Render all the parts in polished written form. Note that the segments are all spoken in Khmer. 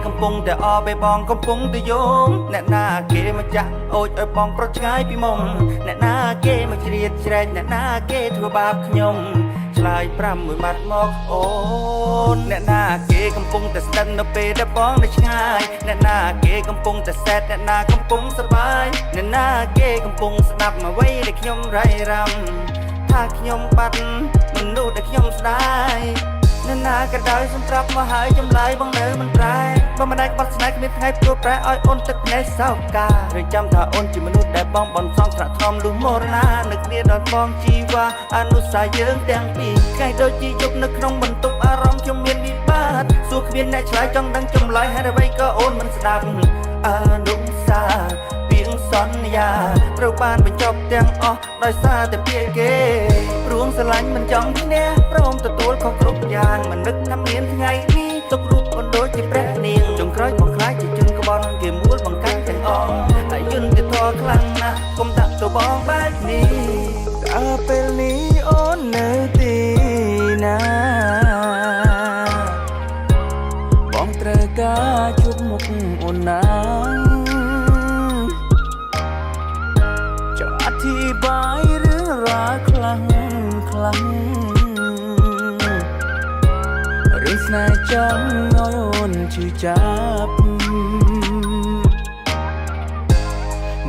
កំពុងតែអបេបងកំពុងតែយំអ្នកណាគេមកចាក់អូចឲ្យបងប្រត់ឆ្ងាយពីមុំអ្នកណាគេមកជ្រៀតជ្រែកអ្នកណាគេធ្វើបាបខ្ញុំឆ្លើយ5មួយម៉ាត់មកអូនអ្នកណាគេកំពុងតែស្ដឹងនៅពេលដែលបងនៅឆ្ងាយអ្នកណាគេកំពុងតែសែតអ្នកណាកំពុងសប្បាយអ្នកណាគេកំពុងស្ដាប់អ្វីដែលខ្ញុំរៃរំថាខ្ញុំបាត់មនុស្សដែលខ្ញុំស្ដាយអ្នកណាក៏ដោយសម្រាប់មកហើយចម្លើយបងនៅមិនប្រែបើមិនដែលបាត់ស្នេហ៍គ្មានថ្ងៃព្រួតប្រែឲ្យអូនទឹកភ្នែកសោកាឬចាំថាអូនជាមនុស្សដែលបងបន់សងស្រាក់ធំលុះមរណានឹកគ្នាដល់បងជីវ៉ាអនុស្សាវយើងទាំងពីរថ្ងៃដូចជាយប់នៅក្នុងបន្ទប់អារម្មណ៍ខ្ញុំមានវិបត្តិសួរគ្មានអ្នកឆ្លើយចង់ដឹងចម្លើយហេតុអ្វីក៏អូនមិនស្ដាប់អនុស្សាពាក្យសន្យាត្រូវបានបញ្ចប់ទាំងអស់ដោយសារតែពាក្យគេព្រួងស្រឡាញ់មិនចង់ឈ្នះព្រមទទួលខុសគ្រប់យ៉ាងមិននឹកថាមានថ្ងៃនេះទុករូបអូនដូចជាព្រះនាងចុងក្រោយបងខ្លាចជាជនក្បត់គេមួលបង្កាច់ទាំងអស់ហើយយន្តទៅធေါ်ខ្លាំងណាស់កុំដាក់ទៅបងបែបនេះកាលពេលនេះអូននៅទីណាបងត្រូវការជួបមុខអូនណាអធិប្បាយរឿងរ៉ាវខ្លាំងរឿងស្នេហ៍ចង់ឲ្យអូនឈឺចាប់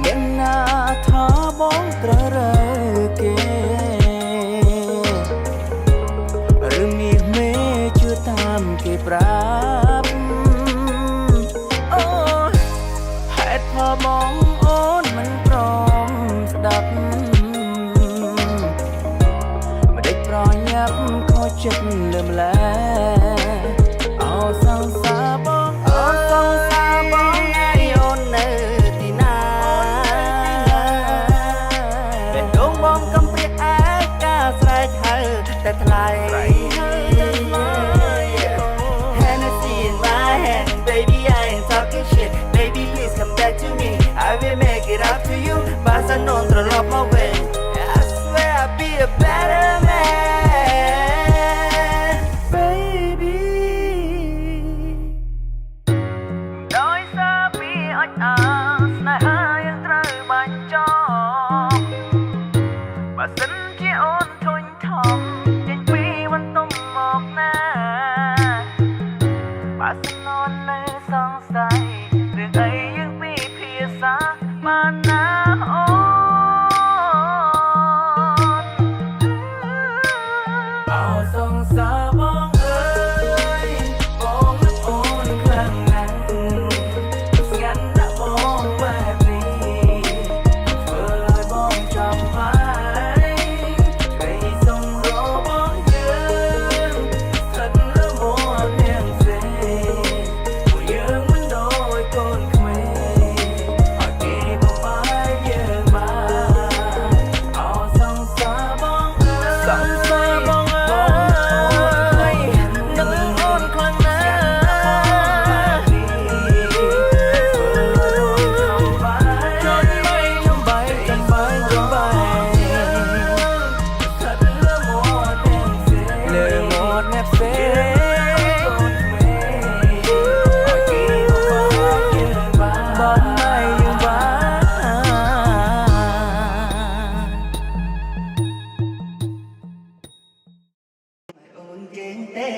អ្នកណាថាបងត្រូវរើគេឬមានមេជឿតាមគេប្រាប់អូហេតុផលបងអូនមិនព្រមស្ដាប់មិនដេចប្រញាប់ខូចចិត្តលើម្លែអោសង្សារបងអូសង្សារបងហើយអូននៅទីណាពេលដងបងកំព្រាឯកាស្រែកហៅតែថ្លៃ Hennessy in my hand baby I ain't talking shit baby please come back to me I will make it up to you but I know throw up my way I swear I'll be a better man baby ដោយសារពីអត់អាស្នេហាយើងត្រូវបាញ់ចោលបើសិនជាអូនធុញថប់ចេញពីបន្ទប់មកណាបើសិនអូននៅសង្ស័យរឿងអីយើងពីភាសាបានណាអូនអោសង្សារបងអើយបងនឹកអូនខ្លាំងណាស់ស្ងាត់ណាស់បងបែបនេះធ្វើឲ្យបងចាំហើយថ្ងៃសុំរបងយើងស្ថិតលើមាត់នាងផ្សេងពួកយើងមិនដូចកូនក្មេងឲ្យគេបំបាយយើងបានអោសង្សារបងអើយសង្សារបងអើយនឹកអូនខ្លាំងណាស់លើមាត់អ្នកផ្សេងបងไม่យើងបានអូនเก่งទេ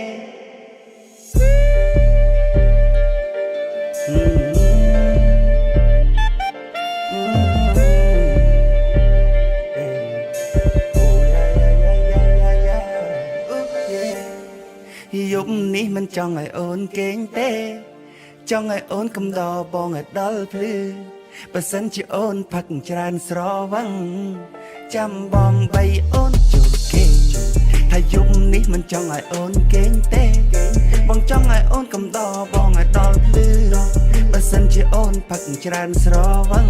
យប់នេះមិនចង់ឲ្យអូនគេងទេចង់ឲ្យអូនកំដរបងឲ្យដល់ភ្លឺបើសិនជាអូនផឹកច្រើនស្រវឹងចាំបងបីអូនចូលគេងថាយប់នេះមិនចង់ឲ្យអូនគេងទេបងចង់ឲ្យអូនកំដរបងឲ្យដល់ភ្លឺបើសិនជាអូនផឹកច្រើនស្រវឹង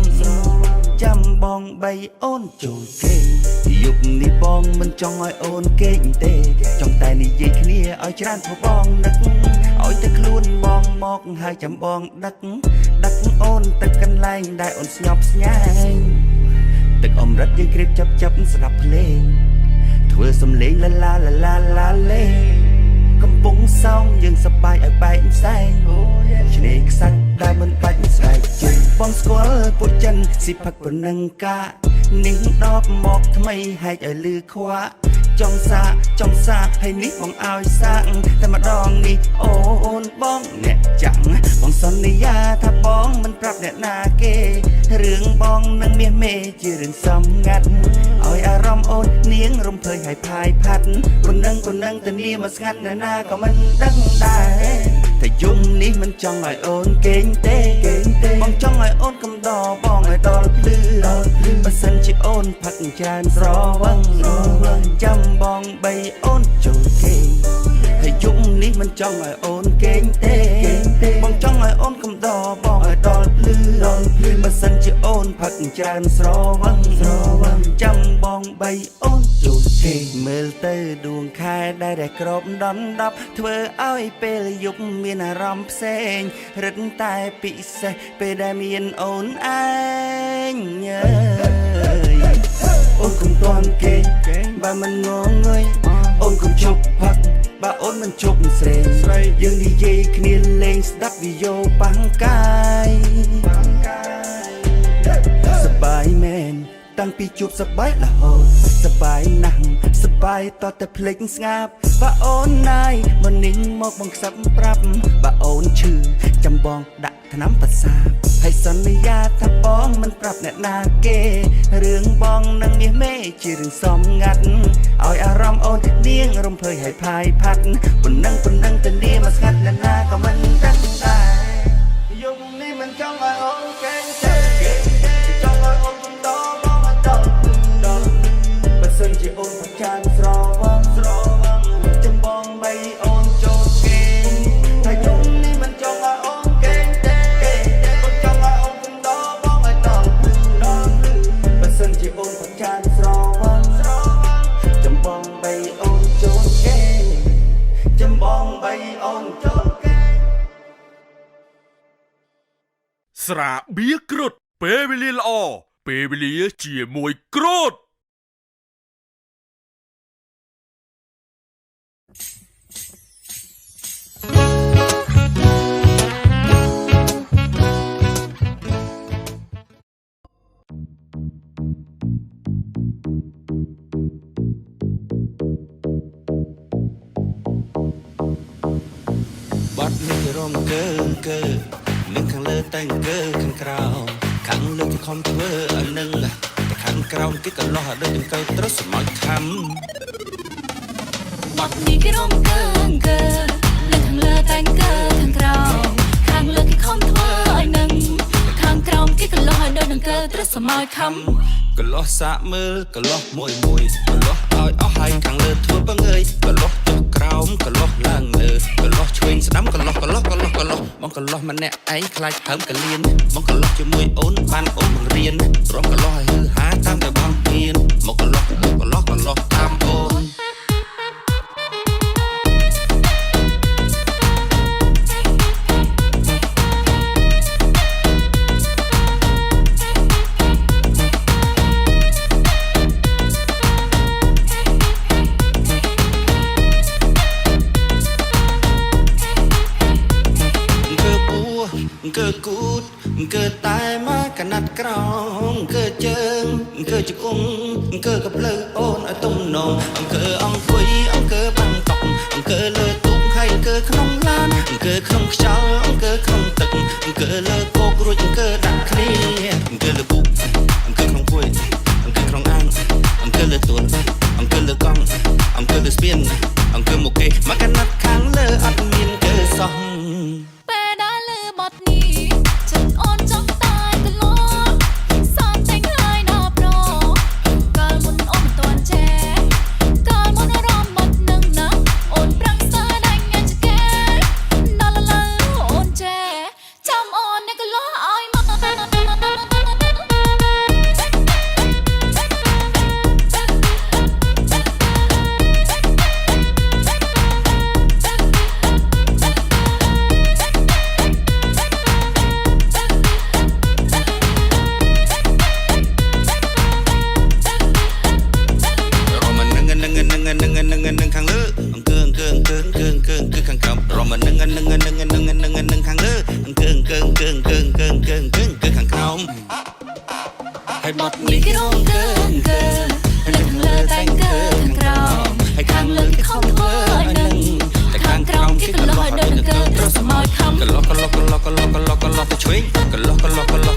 ចាំបងបីអូនចូលគេងយប់នេះបងមិនចង់ឲ្យអូនគេងទេចង់តែនិយាយគ្នាឲ្យច្រើនព្រោះបងនឹកឲ្យតែខ្លួនបងមកហើយចាំបងដឹកអូនទៅកន្លែងដែលអូនស្ញប់ស្ញែងទឹកអមរិតយើងក្រៀបចាប់ស្ដាប់ភ្លេងធ្វើសំឡេងឡាលេកំពុងសោងយើងសប្បាយឲ្យបែកផ្សែង ឆ្នេរខ្សាច់ដែលមិនបាច់ស្រែកជើងបងស្គាល់ពួកចិនស៊ីផឹកប៉ុណ្ណឹងកានេះដបមកថ្មីហែកឲ្យលឺខ្វាក់ចង់សាហើយនេះបងឲ្យសាក់តែម្ដងនេះអូនបងអ្នកចាំងបងសន្យាថាបងមិនប្រាប់អ្នកណាគេរឿងបងនឹងមាសមេជារឿងសំងាត់ឲ្យអារម្មណ៍អូននាងរំភើយឲ្យផាយផាត់ប៉ុណ្ណឹងទៅនាមកស្ងាត់អ្នកណាក៏មិនដឹងដែរតែយំនេះមិនចង់ឲ្យអូនកេងទេបងចង់ឲ្យអូនកំដរបងឲ្យដល់ភ្លឺបើសិនជាអូនផឹកច្រើនស្រវឹងចាំបងបីអូនចូលគេហើយយំនេះមិនចង់ឲ្យអូនកេងទេបងចង់ឲ្យអូនកំដរបងឲ្យដល់ភ្លឺបើសិនជាអូនផឹកច្រើនស្រវឹងចាំបងបីអូនចូលគេមើលទៅដួងខែដែលក្របដណ្ដប់ធ្វើឲ្យពេលយប់មានអារម្មណ៍ផ្សេងរឹតតែពិសេសពេលដែលមានអូនឯងអូនកុំតន់គេបើមិនងងើយអូនកុំជប់ផឹកបើអូនមិនជប់ស្រីយើងនិយាយគ្នាលេងស្ដាប់វីដេអូបាំងកាយសបាយមែនតាំងពីជួបសបាយរហូតសបាយណាស់សបាយតតែភ្លេចស្ងាប់បើអូនណាយមកនីងមកបងខ្សាប់ប្រាប់បើអូនឈឺចាំបងដាក់ថ្នាំប្រសាទហើយសន្យាថាបងមិនប្រាប់អ្នកណាគេរឿងបងនឹងមាសមេជារឿងសំងាត់ឲ្យអារម្មណ៍អូននាងរំភើយឲ្យផាយផាត់ប៉ុណ្ណឹងទៅនាមកស្ងាត់អ្នកណាក៏មិនដឹងដែរយំនេះមិនចង់ឲ្យអូនកេងទេចង់ឲ្យអូនកំដរបងឲ្យដល់បើសិនជាអូនប្រចាំស្រវឹងចាំបងបីអូនចូលគេហើយយំនេះមិនចង់ឲ្យអូនកេងទេបងចង់ឲ្យអូនកំដរបងឲ្យដល់បើសិនជាអូនប្រចាំស្រវឹងចាំបងបីអូនចូលគេចាំបងបីអូនចូលគេស្រាបៀរគ្រុឌពេលវេលាល្អពេលវេលាជាមួយគ្រុឌបាត់នេះរំកើនឹងខាងលើតែងកើខាងក្រោមខាងលើគេខំធ្វើឲ្យនឹងតែខាងក្រោមគេក៏លោះឲ្យដូចកៅត្រូវស្មោចខំបាត់នេះគេរំកើនឹងខាងលើតែងកើខាងក្រោមខាងលើគេខំធ្វើឲ្យនឹងខាងក្រោមគេក៏លោះឲ្យដូចកៅត្រូវស្មោចខំក៏លោះសាកមើលក៏លោះមួយក៏លោះឲ្យអស់ហើយខាងលើធ្វើបង្អើយក៏លោះចុះក្រោមក៏លោះឡើងលើក៏លោះឆ្វេងស្ដាំក៏លោះបងក៏លោះម្នាក់ឯងខ្លាចហើមកលៀនបងក៏លោះជាមួយអូនបានអូនបង្រៀនព្រមក៏លោះឲ្យហឺហាតាមតែបងមានមកក៏លោះតាមអូនគូតគឺតែមកកណាត់ក្រោមគឺជើងគឺជង្គង់គឺកភ្លៅអូនឲ្យទំនងគឺអង្គុយគឺបាំងតុកគឺលើទូកហើយគឺក្នុងឡានគឺក្នុងខ្យល់គឺក្នុងទឹកគឺលើគោករួចគឺដាក់គ្នាគឺលើគូគឺក្នុងពួយគឺក្នុងអាងគឺលើទួនគឺលើកង់គឺលើស្ពានគឺមកគេមកកណាត់ខាងលើអត់មានគឺសោះចាំអូននេះក៏លោះឲ្យមក ឆ្វេងកន្លោះកន្លោះកន្លោះ